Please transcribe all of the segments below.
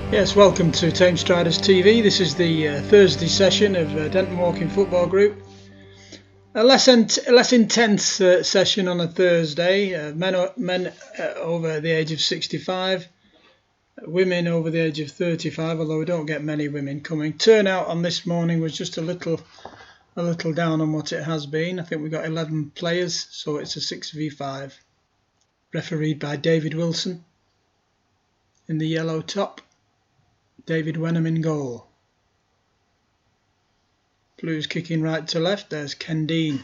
Yes, welcome to Tamestriders TV. This is the Thursday session of Denton Walking Football Group. A less intense session on a Thursday. Men over the age of 65, women over the age of 35, although we don't get many women coming. Turnout on this morning was just a little down on what it has been. I think we got 11 players, so it's a 6v5. Refereed by David Wilson in the yellow top. David Wenham in goal. Blues kicking right to left. There's Ken Dean.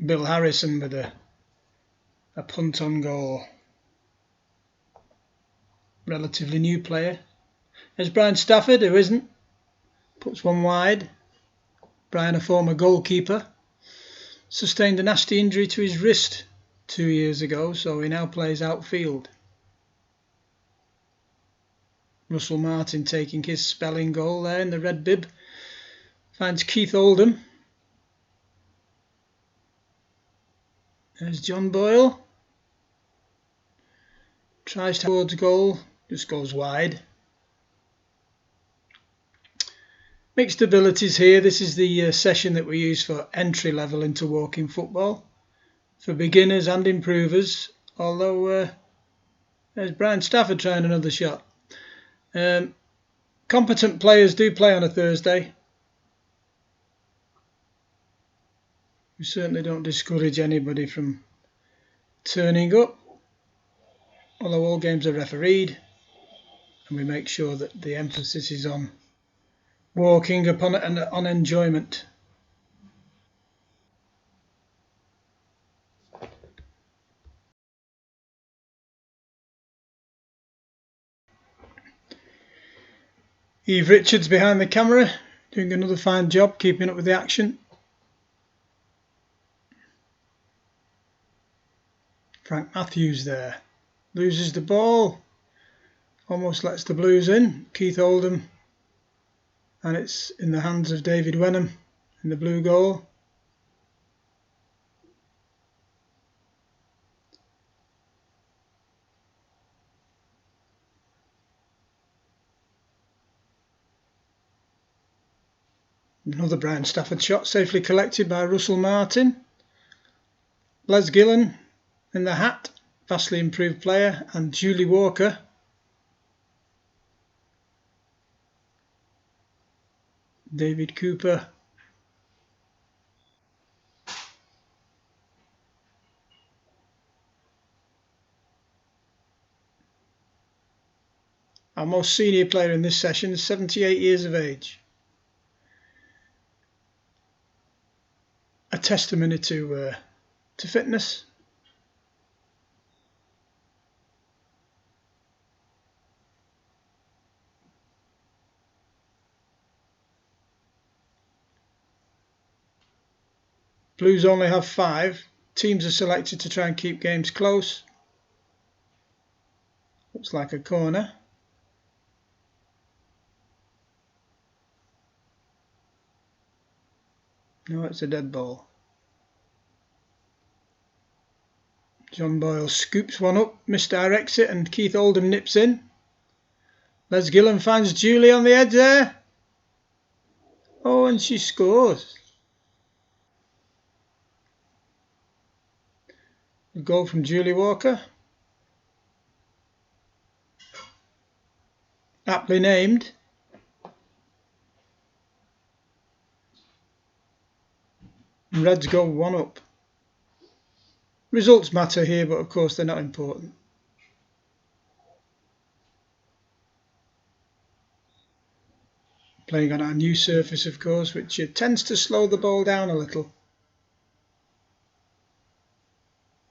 Bill Harrison with a punt on goal. Relatively new player. There's Brian Stafford, who isn't. Puts one wide. Brian, a former goalkeeper, sustained a nasty injury to his wrist 2 years ago, so he now plays outfield. Russell Martin taking his spelling goal there in the red bib. Finds Keith Oldham. There's John Boyle. Tries towards goal, just goes wide. Mixed abilities here. This is the session that we use for entry level into walking football, for beginners and improvers, although there's Brian Stafford trying another shot. Competent players do play on a Thursday. We certainly don't discourage anybody from turning up, although all games are refereed, and we make sure that the emphasis is on walking upon it and on enjoyment. Eve Richards behind the camera, doing another fine job keeping up with the action. Frank Matthews there. Loses the ball. Almost lets the Blues in. Keith Oldham. And it's in the hands of David Wenham in the blue goal. Another Brian Stafford shot, safely collected by Russell Martin. Les Gillen in the hat, vastly improved player, and Julie Walker. David Cooper. Our most senior player in this session is 78 years of age. A testimony to fitness. Blues only have 5. Teams are selected to try and keep games close. Looks like a corner. No, it's a dead ball. John Boyle scoops one up, misdirects it, and Keith Oldham nips in. Les Gillen finds Julie on the edge there. Oh, and she scores. A goal from Julie Walker. Aptly named. Reds go 1 up. Results matter here, but of course they're not important. Playing on our new surface, of course, which tends to slow the ball down a little.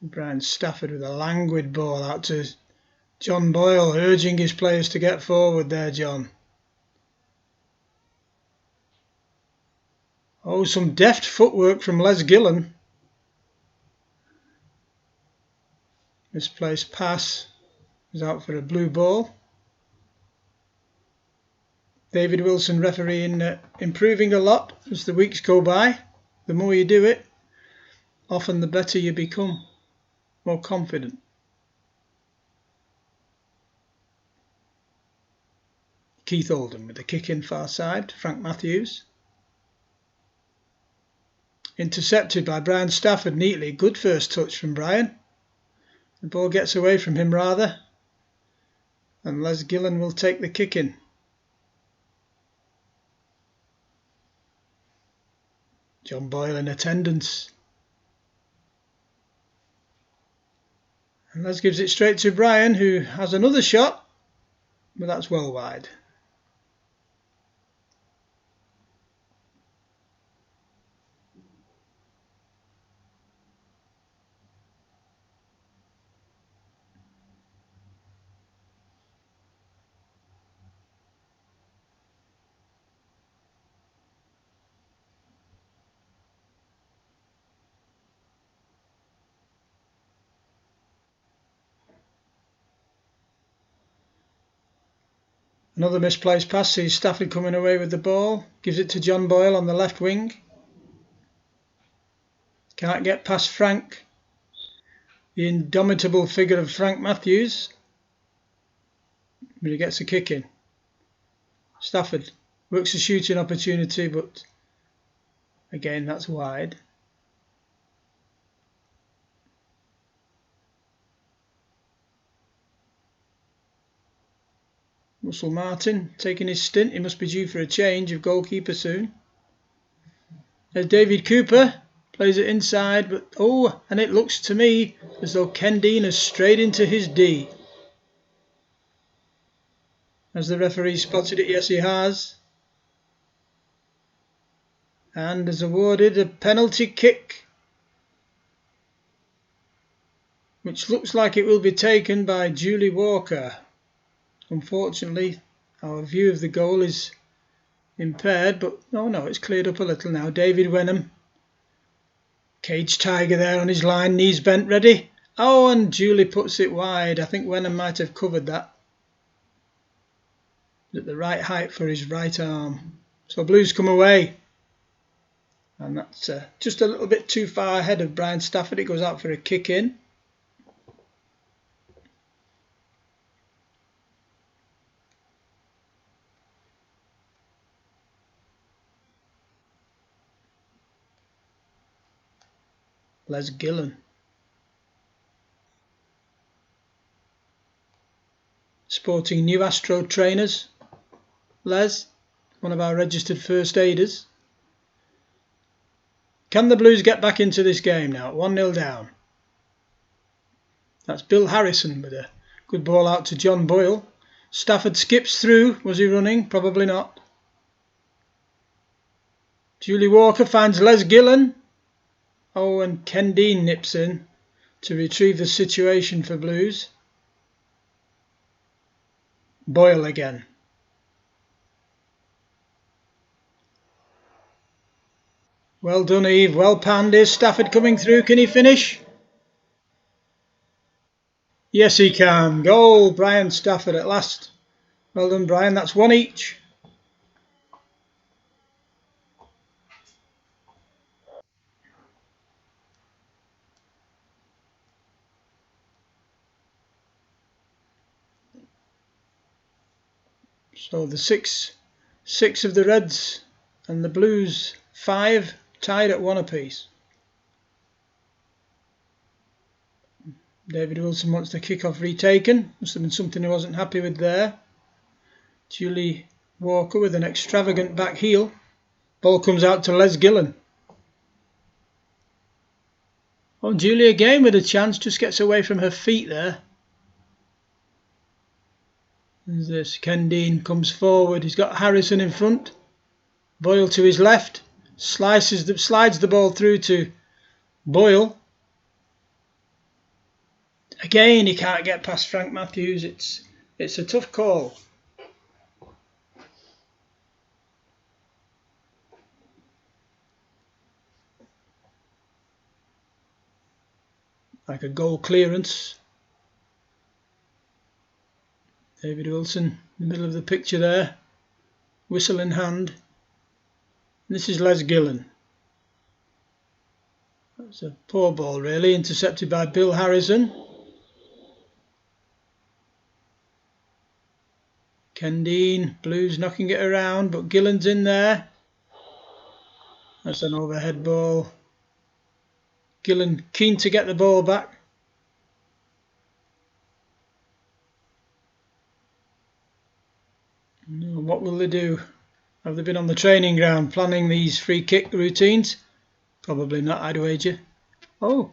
Brian Stafford with a languid ball out to John Boyle, urging his players to get forward there, John. Oh, some deft footwork from Les Gillen. Misplaced pass is out for a blue ball. David Wilson refereeing, improving a lot as the weeks go by. The more you do it, often the better you become. more confident. Keith Oldham with the kick in far side. Frank Matthews. Intercepted by Brian Stafford neatly. Good first touch from Brian. The ball gets away from him rather. And Les Gillen will take the kick in. John Boyle in attendance. And Les gives it straight to Brian, who has another shot, but that's well wide. Another misplaced pass sees Stafford coming away with the ball. Gives it to John Boyle on the left wing. Can't get past Frank. The indomitable figure of Frank Matthews. But he gets a kick in. Stafford works a shooting opportunity, but again that's wide. Russell Martin taking his stint. He must be due for a change of goalkeeper soon. There's David Cooper. Plays it inside, but and it looks to me as though Ken Dean has strayed into his D. Has the referee spotted it? Yes, he has. And has awarded a penalty kick, which looks like it will be taken by Julie Walker. Unfortunately, our view of the goal is impaired, but no, it's cleared up a little now. David Wenham. Cage Tiger there on his line, knees bent, ready. And Julie puts it wide. I think Wenham might have covered that. At the right height for his right arm. So Blues come away. And that's just a little bit too far ahead of Brian Stafford. It goes out for a kick in. Les Gillen. Sporting New Astro trainers. Les, one of our registered first aiders. Can the Blues get back into this game now? 1-0 down. That's Bill Harrison with a good ball out to John Boyle. Stafford skips through. Was he running? Probably not. Julie Walker finds Les Gillen. And Ken Dean nips in to retrieve the situation for Blues. Boyle again. Well done, Eve. Well panned. Is Stafford coming through? Can he finish? Yes, he can. Goal, Brian Stafford at last. Well done, Brian. That's one each. So the six of the Reds and the Blues 5 tied at 1 apiece. David Wilson wants the kick-off retaken. Must have been something he wasn't happy with there. Julie Walker with an extravagant back heel. Ball comes out to Les Gillen. Julie again with a chance. Just gets away from her feet there. There's this. Ken Dean comes forward. He's got Harrison in front. Boyle to his left. Slides the ball through to Boyle. Again, he can't get past Frank Matthews. It's a tough call. Like a goal clearance. David Wilson in the middle of the picture there. Whistle in hand. This is Les Gillen. That's a poor ball really, intercepted by Bill Harrison. Kendeen, Blues knocking it around, but Gillen's in there. That's an overhead ball. Gillen keen to get the ball back. What will they do? Have they been on the training ground planning these free kick routines? Probably not, I'd wager. Oh,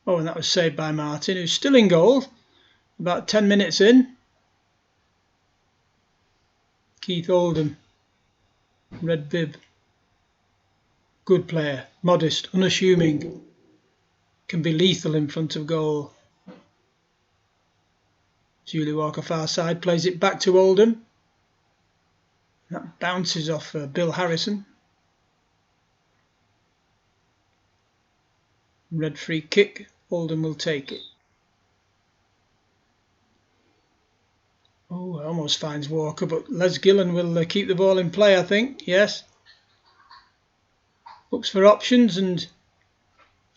and that was saved by Martin, who's still in goal. About 10 minutes in. Keith Oldham, red bib. Good player, modest, unassuming. Can be lethal in front of goal. Julie Walker far side, plays it back to Oldham. That bounces off Bill Harrison. Red free kick, Oldham will take it. Oh, almost finds Walker, but Les Gillen will keep the ball in play, I think. Yes. Looks for options and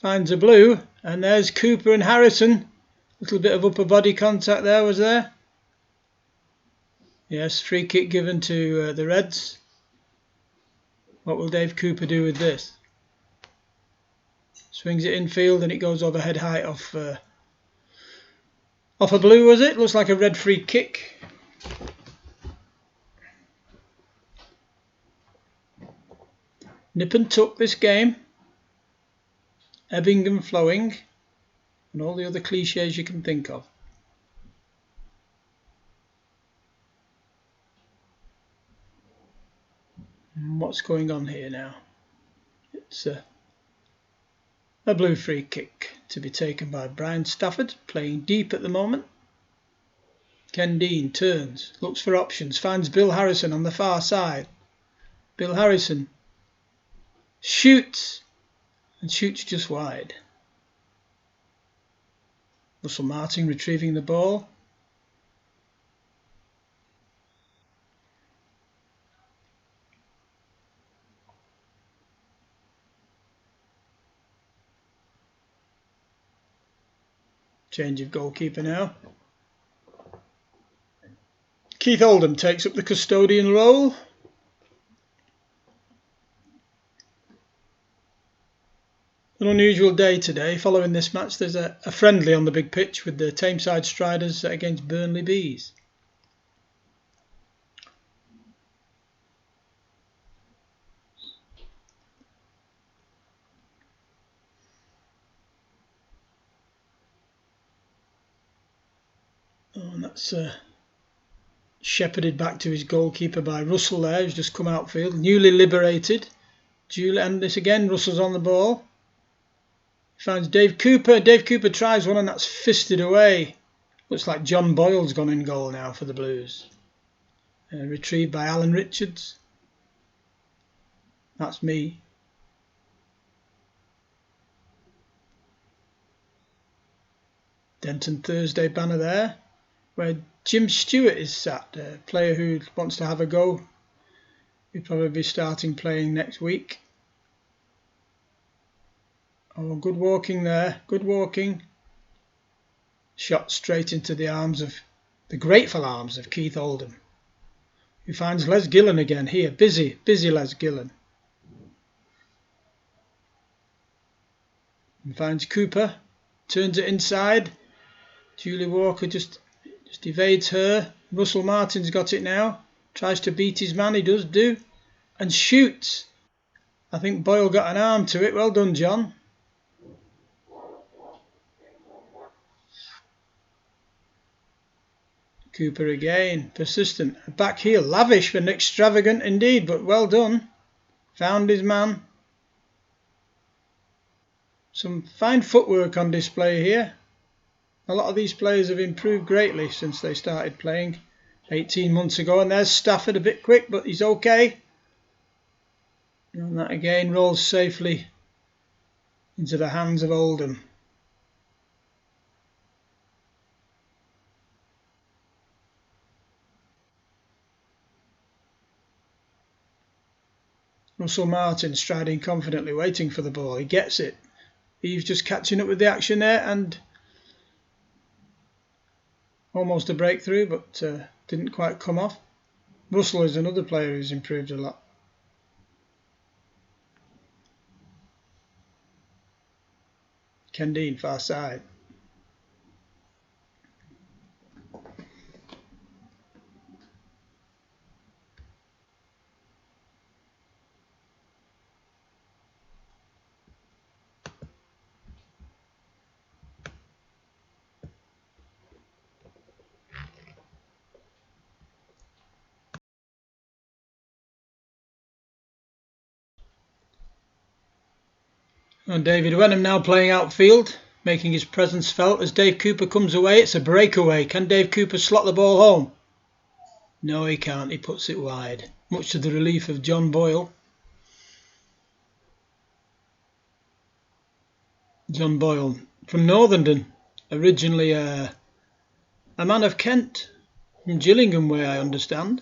finds a blue. And there's Cooper and Harrison. Little bit of upper body contact there, was there? Yes, free kick given to the Reds. What will Dave Cooper do with this? Swings it infield and it goes over head height off a blue, was it? Looks like a red free kick. Nip and tuck this game. Ebbing and flowing. And all the other cliches you can think of. And what's going on here now? It's a blue free kick to be taken by Brian Stafford, playing deep at the moment. Ken Dean turns, looks for options, finds Bill Harrison on the far side. Bill Harrison shoots, and shoots just wide. Russell Martin retrieving the ball. Change of goalkeeper now. Keith Oldham takes up the custodian role. An unusual day today. Following this match, there's a friendly on the big pitch with the Tameside Striders against Burnley Bees. Oh, and that's shepherded back to his goalkeeper by Russell there, who's just come outfield, newly liberated. And this again, Russell's on the ball. Finds Dave Cooper. Dave Cooper tries one and that's fisted away. Looks like John Boyle's gone in goal now for the Blues. Retrieved by Alan Richards. That's me. Denton Thursday banner there, where Jim Stewart is sat, a player who wants to have a go. He'll probably be starting playing next week. Oh, good walking there, good walking. Shot straight into the arms of, the grateful arms of Keith Oldham, who finds Les Gillen again here, busy Les Gillen. And finds Cooper, turns it inside. Julie Walker just evades her. Russell Martin's got it now, tries to beat his man, he does do, and shoots. I think Boyle got an arm to it, well done John. Cooper again, persistent, a back heel, lavish and extravagant indeed, but well done. Found his man. Some fine footwork on display here. A lot of these players have improved greatly since they started playing 18 months ago. And there's Stafford, a bit quick, but he's okay. And that again rolls safely into the hands of Oldham. Russell Martin striding confidently, waiting for the ball. He gets it. Eves just catching up with the action there, and almost a breakthrough, but didn't quite come off. Russell is another player who's improved a lot. Kendine, far side. And David Wenham now playing outfield, making his presence felt as Dave Cooper comes away. It's a breakaway. Can Dave Cooper slot the ball home? No, he can't. He puts it wide, much to the relief of John Boyle. John Boyle from Northenden, originally a man of Kent, from Gillingham way, I understand.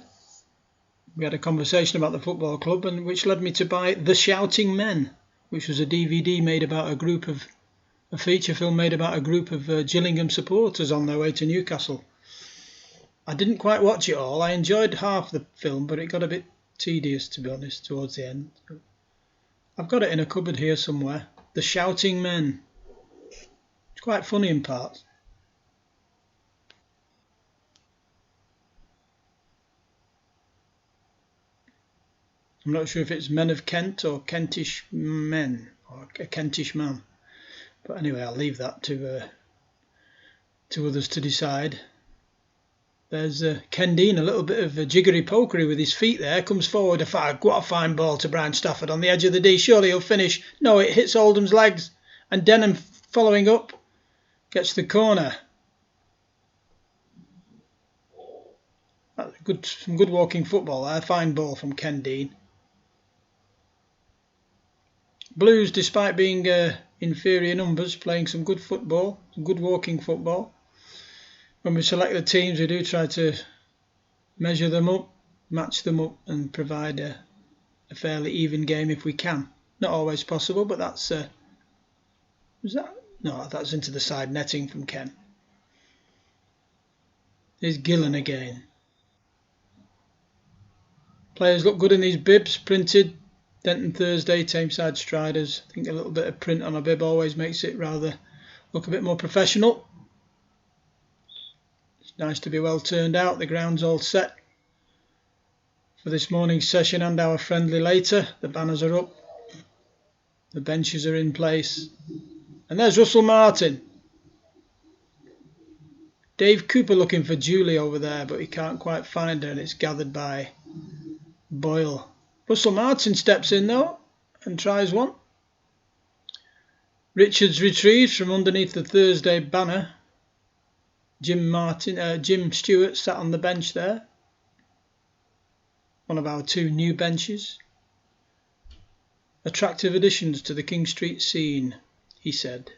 We had a conversation about the football club, and which led me to buy The Shouting Men, which was a DVD made about a feature film made about a group of Gillingham supporters on their way to Newcastle. I didn't quite watch it all. I enjoyed half the film, but it got a bit tedious, to be honest, towards the end. I've got it in a cupboard here somewhere. The Shouting Men. It's quite funny in parts. I'm not sure if it's Men of Kent or Kentish Men, or a Kentish man. But anyway, I'll leave that to others to decide. There's Kendine, a little bit of a jiggery pokery with his feet there. Comes forward, what a fine ball to Brian Stafford on the edge of the D. Surely he'll finish. No, it hits Oldham's legs. And Denton following up gets the corner. Some good walking football there. Fine ball from Kendine. Blues, despite being inferior numbers, playing some good football, some good walking football. When we select the teams, we do try to measure them up, match them up, and provide a fairly even game if we can. Not always possible, but that's that's into the side netting from Ken. Here's Gillen again. Players look good in these bibs, printed. Denton Thursday, Tameside Striders. I think a little bit of print on a bib always makes it rather look a bit more professional. It's nice to be well turned out. The ground's all set for this morning's session and our friendly later. The banners are up. The benches are in place. And there's Russell Martin. Dave Cooper looking for Julie over there, but he can't quite find her, and it's gathered by Boyle. Russell Martin steps in though and tries one. Richards retrieves from underneath the Thursday banner. Jim Stewart sat on the bench there. One of our two new benches. Attractive additions to the King Street scene, he said.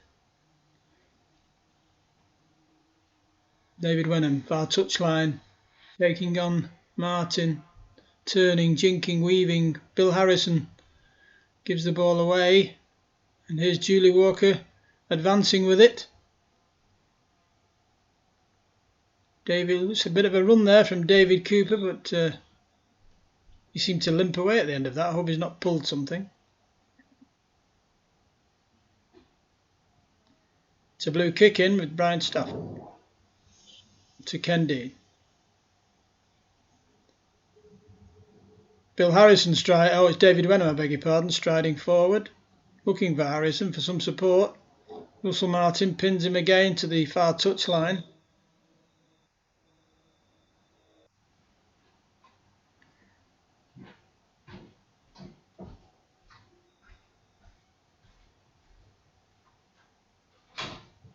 David Wenham, far touchline, taking on Martin. Turning, jinking, weaving. Bill Harrison gives the ball away. And here's Julie Walker advancing with it. It's a bit of a run there from David Cooper, but he seemed to limp away at the end of that. I hope he's not pulled something. It's a blue kick in with Brian Stafford to Kendi. Bill Harrison it's David Wenham, I beg your pardon, striding forward, looking for Harrison for some support. Russell Martin pins him again to the far touchline.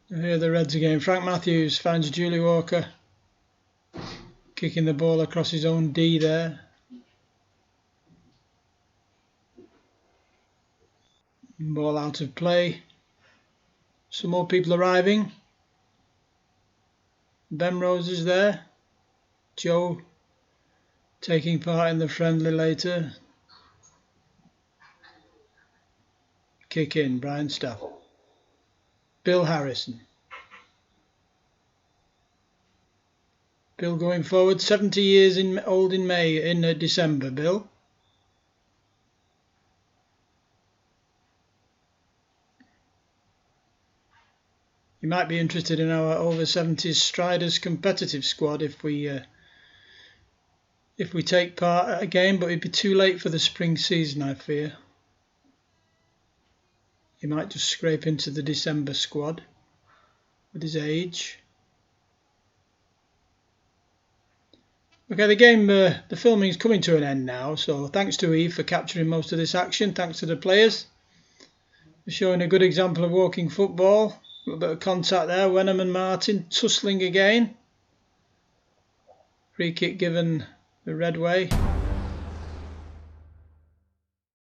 Here are the Reds again. Frank Matthews finds Julie Walker, kicking the ball across his own D there. Ball out of play. Some more people arriving. Ben Rose is there. Joe taking part in the friendly later. Kick in, Brian Stafford. Bill Harrison. Bill going forward, 70 years old in December, Bill. You might be interested in our over 70s Striders competitive squad if we take part at a game, but it'd be too late for the spring season, I fear. He might just scrape into the December squad with his age. Okay, the filming is coming to an end now, so thanks to Eve for capturing most of this action. Thanks to the players for showing a good example of walking football. A little bit of contact there. Wenham and Martin tussling again. Free kick given the red way.